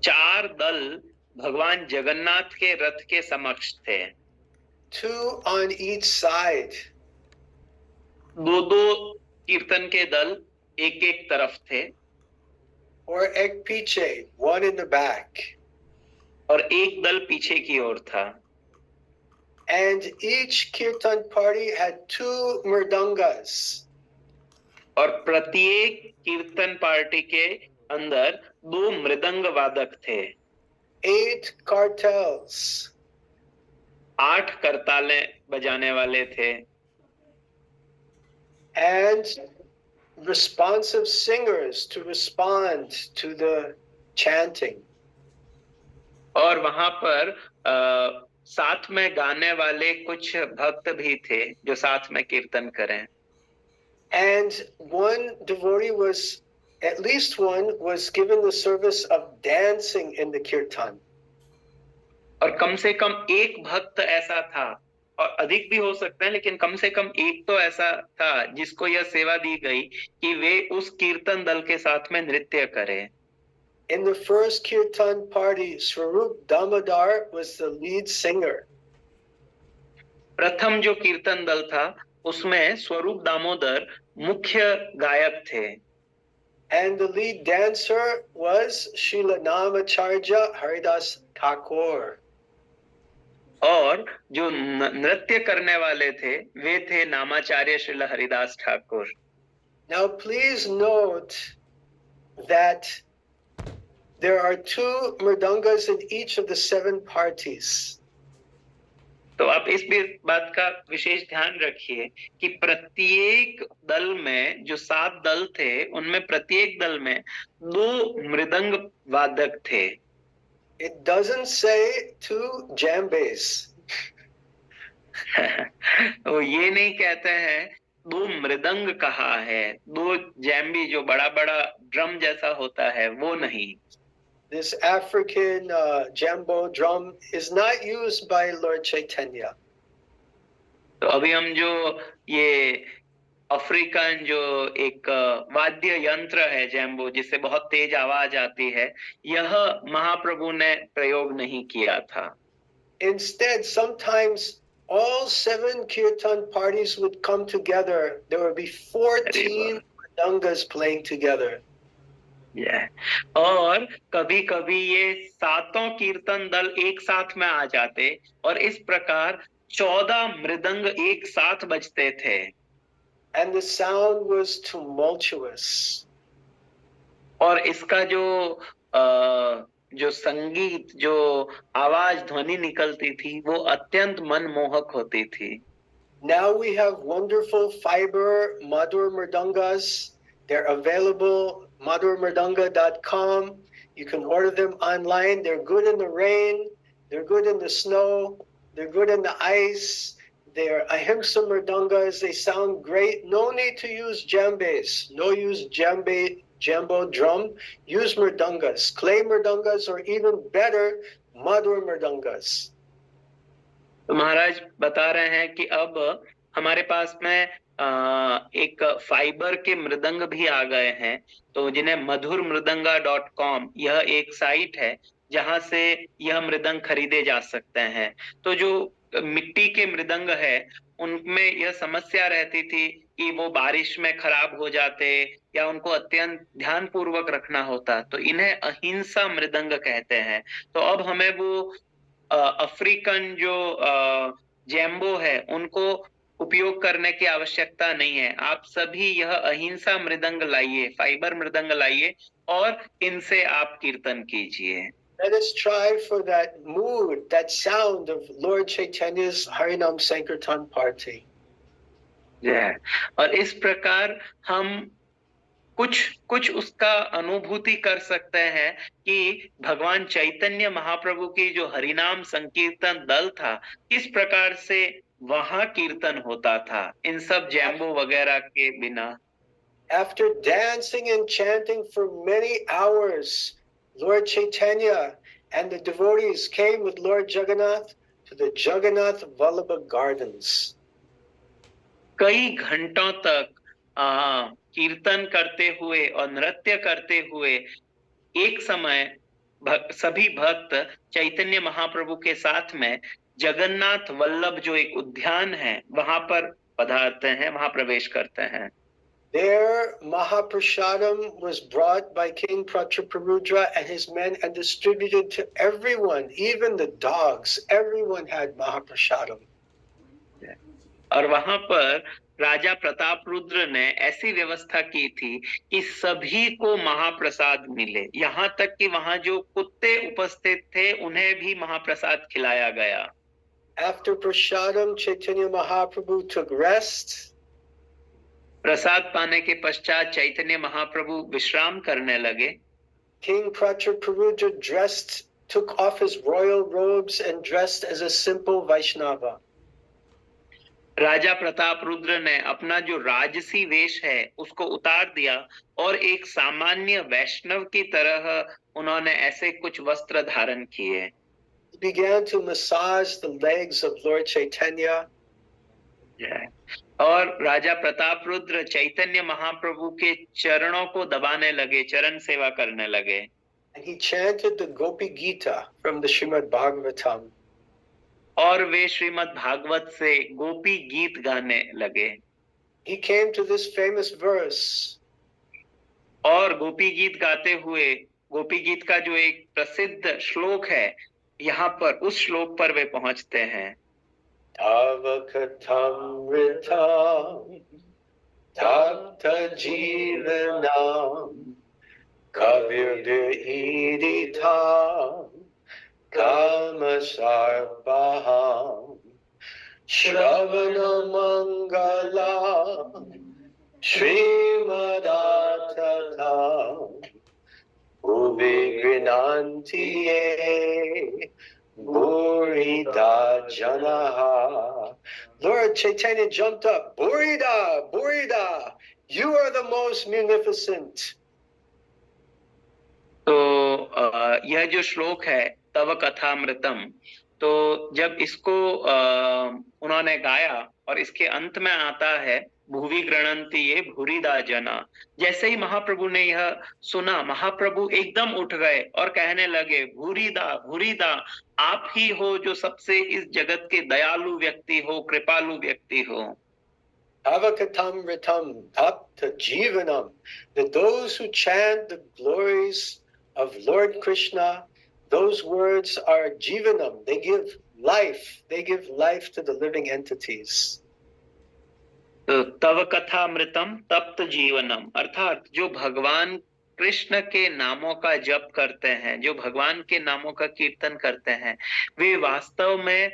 4 दल भगवान जगन्नाथ के रथ के समक्ष थे। 2 on each side. 2 कीर्तन के दल एक एक तरफ थे। Or ek piche, 1 in the back. और एक दल पीछे की ओर था। And each kirtan party had 2 mridangas. और प्रत्येक कीर्तन पार्टी के अंदर 2 मृदंग वादक थे। 8 kartals. 8 करताले बजाने वाले थे। And responsive singers to respond to the chanting. और वहां पर साथ में गाने वाले कुछ भक्त भी थे जो साथ में कीर्तन करें। And one devotee was, at least one, was given the service of dancing in the kirtan. और कम से कम एक भक्त ऐसा था, और अधिक भी हो सकते हैं, लेकिन कम से कम एक तो ऐसा था जिसको यह सेवा दी गई कि वे उस कीर्तन दल के साथ में नृत्य करें। In the first kirtan party, Swarup Damodar was the lead singer. प्रथम जो कीर्तन दल था उसमें स्वरूप दामोदर मुख्य गायक थे। And the lead dancer was Srila Namacharya Haridas Thakur. और जो नृत्य करने वाले थे वे थे नामाचार्य Srila Haridas Thakur. Now please note that there are 2 mridangas in each of the 7 parties. तो आप इस बात का विशेष ध्यान रखिए कि प्रत्येक दल में जो 7 दल थे उनमें प्रत्येक दल में 2 मृदंग वादक थे। It doesn't say 2 djembes. वो ये नहीं कहते हैं 2 मृदंग कहा है, 2 जैम्बी जो बड़ा बड़ा ड्रम जैसा होता है वो नहीं। This African jambo drum is not used by Lord Chaitanya. तो अभी हम जो ये अफ्रीकन जो एक वाद्य यंत्र है जैम्बो जिससे बहुत तेज आवाज आती है, यह महाप्रभु ने प्रयोग नहीं किया था। Instead, sometimes all 7 kirtan parties would come together. There would be 14 mridangas playing together. और कभी कभी ये सातों कीर्तन दल एक साथ में आ जाते और इस प्रकार 14 मृदंग एक साथ बजते थे. And the sound was tumultuous. और इसका जो संगीत, जो आवाज ध्वनि निकलती थी वो अत्यंत मनमोहक होती थी. Now we have wonderful fiber Madhur Mridangas. They're available madhurmridanga.com. You can order them online. They're good in the rain. They're good in the snow. They're good in the ice. They're ahimsa mridangas. They sound great. No need to use djembes. No use jambo drum. Use mridangas. Clay mridangas, or even better, Madhur mridangas. तो महाराज बता रहे हैं कि अब हमारे पास में एक fibre के मृदंग भी आ गए हैं, तो जिन्हें madhurmridanga.com यह एक साइट है जहां से यह मृदंग खरीदे जा सकते हैं. तो जो मिट्टी के मृदंग है उनमें यह समस्या रहती थी कि वो बारिश में खराब हो जाते या उनको अत्यंत ध्यान पूर्वक रखना होता, तो इन्हें अहिंसा मृदंग कहते हैं. तो अब हमें वो अफ्रीकन जो जैम्बो है उनको उपयोग करने की आवश्यकता नहीं है. आप सभी यह अहिंसा मृदंग लाइए, फाइबर मृदंग लाइए और इनसे आप कीर्तन कीजिए. Let us try for that mood, that sound of Lord Chaitanya's Harinam Sankirtan party. और इस प्रकार हम कुछ उसका अनुभूति कर सकते हैं कि भगवान चैतन्य महाप्रभु की जो हरिनाम संकीर्तन दल था किस प्रकार से वहां कीर्तन होता था इन सब जैम्बो वगैरह के बिना. After dancing and chanting for many hours, Lord Chaitanya and the devotees came with Lord Jagannath to the Jagannath Vallabha Gardens. कई घंटों तक कीर्तन करते हुए और नृत्य करते हुए एक समय सभी भक्त चैतन्य महाप्रभु के साथ में जगन्नाथ वल्लभ जो एक उद्यान है वहां पर पधारते हैं, वहां प्रवेश करते हैं. There, Mahaprasadam was brought by King Prachaparudra and his men and distributed to everyone, even the dogs. Everyone had Mahaprasadam. और वहां पर राजा प्रताप रुद्र ने ऐसी व्यवस्था की थी कि सभी को महाप्रसाद मिले, यहाँ तक कि वहां जो कुत्ते उपस्थित थे उन्हें भी महाप्रसाद खिलाया गया. After Prasadam, Chaitanya Mahaprabhu took rest. प्रसाद पाने के पश्चात चैतन्य महाप्रभु विश्राम करने लगे. King Prachaparudra took off his royal robes and dressed as a simple Vaishnava. राजा प्रताप रुद्र ने अपना जो राजसी वेश है उसको उतार दिया और एक सामान्य वैष्णव की तरह उन्होंने ऐसे कुछ वस्त्र धारण किए. He began to massage the legs of Lord Chaitanya. और राजा प्रताप रुद्र चैतन्य महाप्रभु के चरणों को दबाने लगे, चरण सेवा करने लगे. And he chanted the Gopi Gita from the Srimad Bhagavatam. और वे श्रीमद् भागवत से गोपी गीत गाने लगे. He came to this famous verse. और गोपी गीत गाते हुए गोपी गीत का जो एक प्रसिद्ध श्लोक है यहाँ पर उस श्लोक पर वे पहुंचते हैं. Tavakatamritam takta jivanam kavirdir iditam kamasarvaham shravana mangala srimadatam ubigrinantiye Burida Janaha. Lord Chaitanya jumped up. Burida, Burida, you are the most munificent. तो यह जो श्लोक है तव कथामृतम, तो जब इसको उन्होंने गाया और इसके अंत में आता है भुवि गृणन्ति ये भूरिदा जना, जैसे ही महाप्रभु ने यह सुना महाप्रभु एकदम उठ गए और कहने लगे भूरिदा भूरिदा, आप ही हो जो सबसे इस जगत के दयालु व्यक्ति हो, कृपालु व्यक्ति हो. Tavakatam ritam tapta jivanam. That those who chant the glories of Lord Krishna, those words are jivanam. They give life. They give life to the living entities. तो तव कथामृतम तप्त जीवनम, अर्थात जो भगवान कृष्ण के नामों का जप करते हैं, जो भगवान के नामों का कीर्तन करते हैं, वे वास्तव में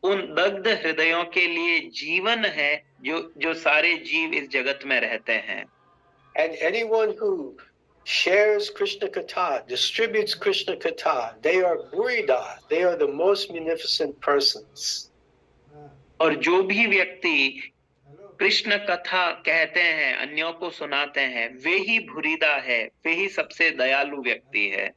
उन दग्ध हृदयों के लिए जीवन है जो सारे जीव इस जगत में रहते हैं. And anyone who shares Krishna Katha, distributes Krishna Katha, they are Burida. They are the most munificent persons. और जो भी व्यक्ति कृष्ण कथा कहते हैं, अन्यों को सुनाते हैं, वे ही भूरिदा है, वे ही सबसे दयालु व्यक्ति है.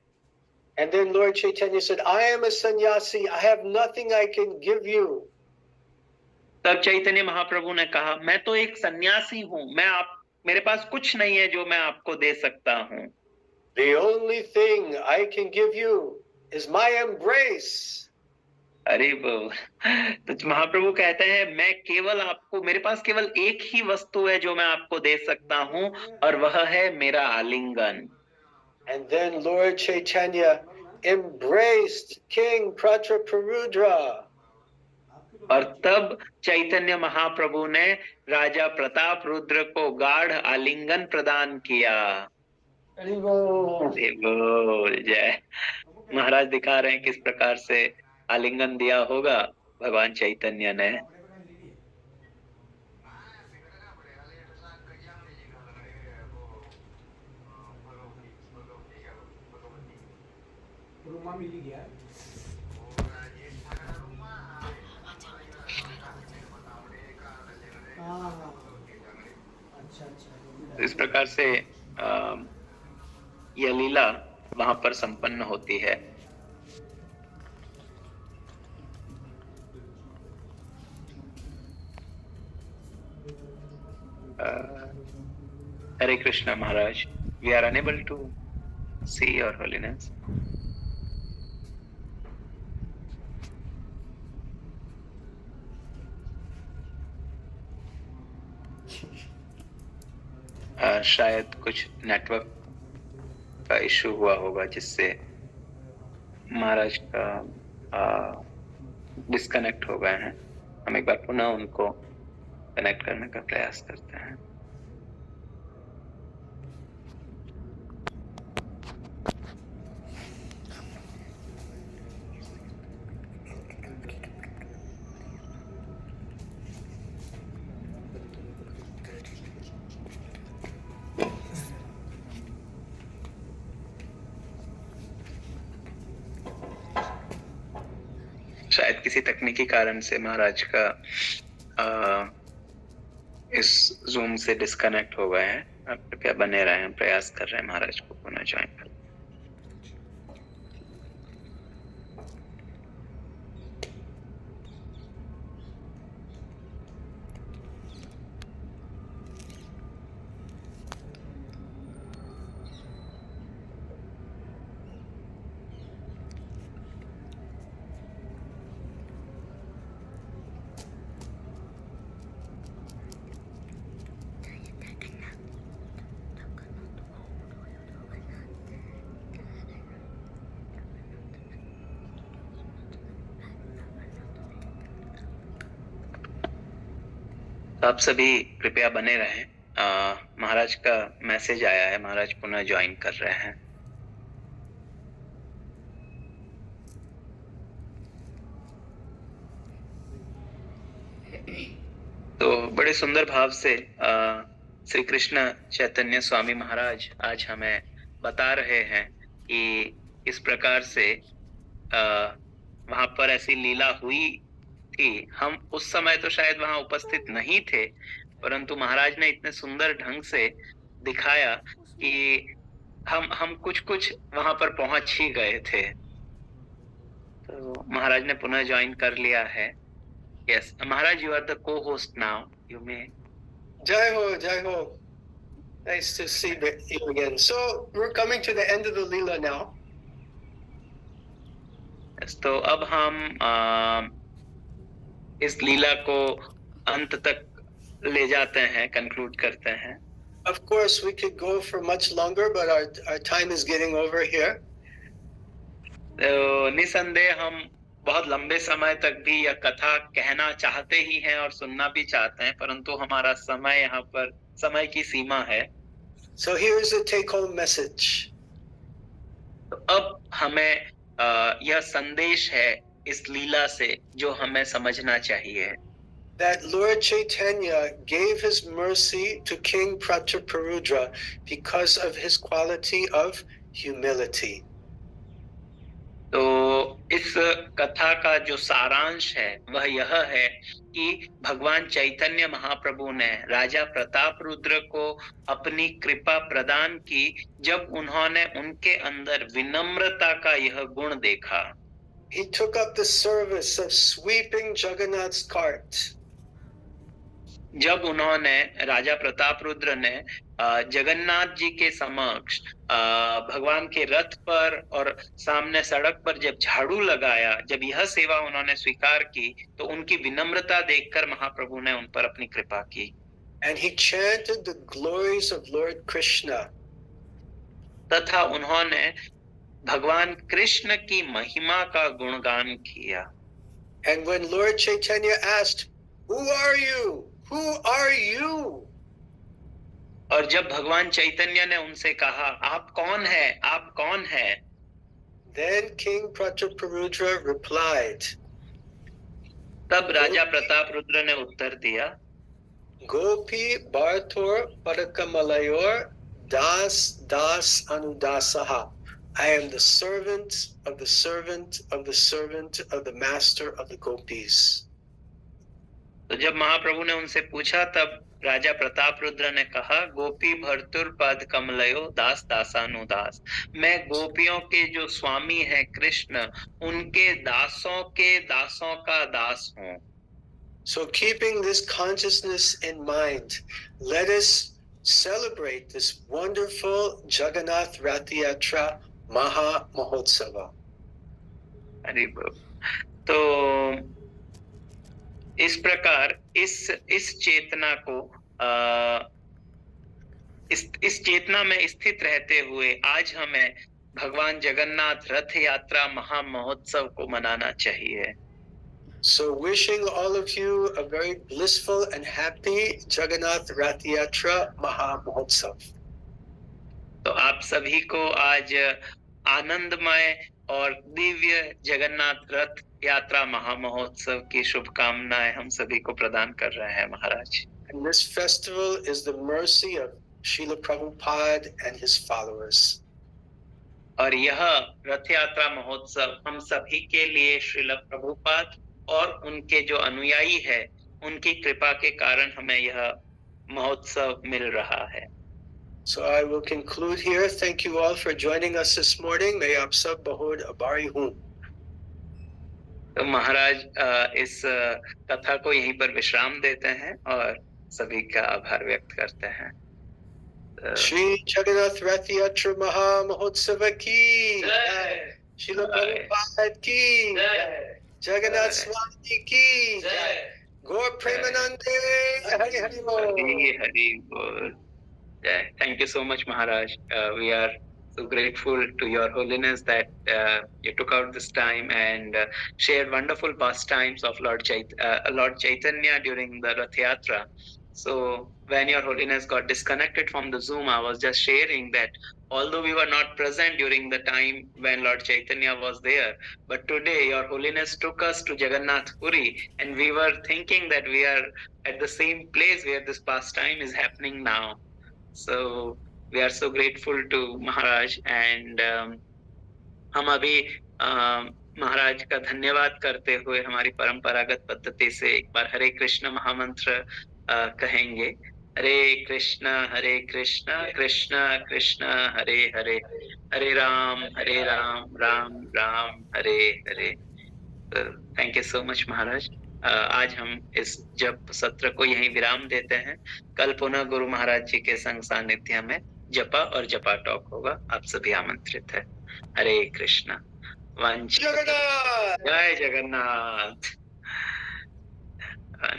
And then Lord Chaitanya said, I am a sannyasi, I have nothing I can give you. तब चैतन्य महाप्रभु ने कहा, मैं तो एक सन्यासी हूँ, मेरे पास कुछ नहीं है जो मैं आपको दे सकता हूँ. The only thing I can give you is my embrace. अरे वो तो महाप्रभु कहते हैं, मैं केवल आपको, मेरे पास केवल एक ही वस्तु है जो मैं आपको दे सकता हूँ, और वह है मेरा आलिंगन. And then Lord Chaitanya embraced King Pratraparudra. और तब चैतन्य महाप्रभु ने राजा प्रताप रुद्र को गाढ़ आलिंगन प्रदान किया. जय. महाराज दिखा रहे हैं किस प्रकार से आलिंगन दिया होगा भगवान चैतन्य ने. इस प्रकार से यह लीला वहां पर संपन्न होती है. Hare Krishna Maharaj, we are unable to see your holiness. शायद कुछ नेटवर्क का इशू हुआ होगा जिससे महाराज का डिस्कनेक्ट हो गए हैं. हम एक बार पुनः उनको कनेक्ट करने का प्रयास करते हैं. शायद किसी तकनीकी कारण से महाराज का इस जूम से डिस्कनेक्ट हो गए हैं. आप कृपया बने रहे हैं, प्रयास कर रहे हैं महाराज को पुनः ज्वाइन करने. आप सभी कृपया बने रहें. महाराज का मैसेज आया है, महाराज पुनः ज्वाइन कर रहे हैं. तो बड़े सुंदर भाव से श्री कृष्ण चैतन्य स्वामी महाराज आज हमें बता रहे हैं कि इस प्रकार से वहां पर ऐसी लीला हुई थी. हम उस समय तो शायद वहां उपस्थित नहीं थे, परंतु महाराज ने इतने सुंदर ढंग से दिखाया कि हम कुछ वहां पर पहुंच ही गए थे. तो महाराज ने पुनः ज्वाइन कर लिया है. Yes Maharaj, you are the co-host now. You may. Jai Ho, Jai Ho. Nice to see you again. So we're coming to the end of the Leela now. Yes, तो अब हम इस लीला को अंत तक ले जाते हैं, कंक्लूड करते हैं। Of course, we could go for much longer, but our time is getting over here. तो निसंदेह हम बहुत लंबे समय तक भी यह कथा कहना चाहते ही हैं और सुनना भी चाहते हैं, परंतु हमारा समय यहाँ पर समय की सीमा है। So here's the take-home message. तो अब हमें यह संदेश है इस लीला से जो हमें समझना चाहिए, That Lord Chaitanya gave his mercy to King Prataparudra because of his quality of humility. तो इस कथा का जो सारांश है वह यह है कि भगवान चैतन्य महाप्रभु ने राजा प्रताप रुद्र को अपनी कृपा प्रदान की जब उन्होंने उनके अंदर विनम्रता का यह गुण देखा। He took up the service of sweeping Jagannath's cart. जब उन्होंने राजा प्रताप रुद्र ने जगन्नाथ जी के समक्ष भगवान के रथ पर और सामने सड़क पर जब झाड़ू लगाया, जब यह सेवा उन्होंने स्वीकार की तो उनकी विनम्रता देखकर महाप्रभु ने उन पर अपनी कृपा की। And he chanted the glories of Lord Krishna. तथा उन्होंने भगवान कृष्ण की महिमा का गुणगान किया। And when Lord Chaitanya asked, "Who are you? Who are you?" और जब भगवान चैतन्य ने उनसे कहा, आप कौन है, आप कौन है? Then King Prataparudra replied, तब राजा प्रताप रुद्र ने उत्तर दिया, Gopi Bhartor Padakamalayor Das Das Anudasaha. I am the servant of the servant of the servant of the master of the gopis. तो जब महाप्रभु ने उनसे पूछा तब राजा प्रताप रुद्र ने कहा, गोपी भर्तुर पद कमलयो दास दासानुदास, मैं गोपियों के जो स्वामी है कृष्ण, उनके दासों के दासों का दास हूँ। So keeping this consciousness in mind, let us celebrate this wonderful Jagannath Rath Yatra Maha Mahotsava. Hari बोल। तो इस प्रकार इस चेतना को इस चेतना में स्थित रहते हुए आज हमें भगवान जगन्नाथ रथ यात्रा महा महोत्सव को मनाना चाहिए। So wishing all of you a very blissful and happy Jagannath Rath Yatra Maha Mahotsav. तो आप सभी को आज आनंदमय और दिव्य जगन्नाथ रथ यात्रा महा महोत्सव की शुभकामनाएं हम सभी को प्रदान कर रहे हैं महाराज। And this festival is the mercy of Srila Prabhupada and his followers. और यह रथ यात्रा महोत्सव हम सभी के लिए श्रील प्रभुपाद और उनके जो अनुयायी है उनकी कृपा के कारण हमें यह महोत्सव मिल रहा है। So I will conclude here. Thank you all for joining us this morning. May aap sab bahut abari hoon. तो महाराज इस कथा को यहीं पर विश्राम देते हैं और सभी का आभार व्यक्त करते हैं। Shri Jagannath Rath Yatra Maha Mahotsava ki jai. Srila Prabhupada ki jai. Jagannath Swami ki jai. Gaur Premanande. Hari Hari Bol. Hari Hari Bol. Jai. Thank you so much, Maharaj. We are so grateful to Your Holiness that you took out this time and shared wonderful pastimes of Lord Chaitanya during the Rath Yatra. So when Your Holiness got disconnected from the Zoom, I was just sharing that although we were not present during the time when Lord Chaitanya was there, but today Your Holiness took us to Jagannath Puri and we were thinking that we are at the same place where this pastime is happening now. So we are so grateful to Maharaj and हम अभी महाराज का धन्यवाद करते हुए हमारी परंपरागत पद्धति से एक बार हरे कृष्ण महामंत्र कहेंगे। हरे कृष्ण कृष्ण कृष्ण हरे हरे, हरे Ram Ram Ram Hare Hare. Thank you so much महाराज। आज हम इस जप सत्र को यहीं विराम देते हैं। कल पुनः गुरु महाराज जी के संग सानिध्य में जपा और जपा टॉक होगा। आप सभी आमंत्रित है। हरे कृष्ण। जय जगन्नाथ।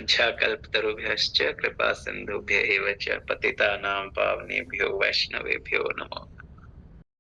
वाञ्छाकल्पतरुभ्यश्च कृपा सिन्धुभ्य एव च पतितानां पावनेभ्यो वैष्णवेभ्यो नमो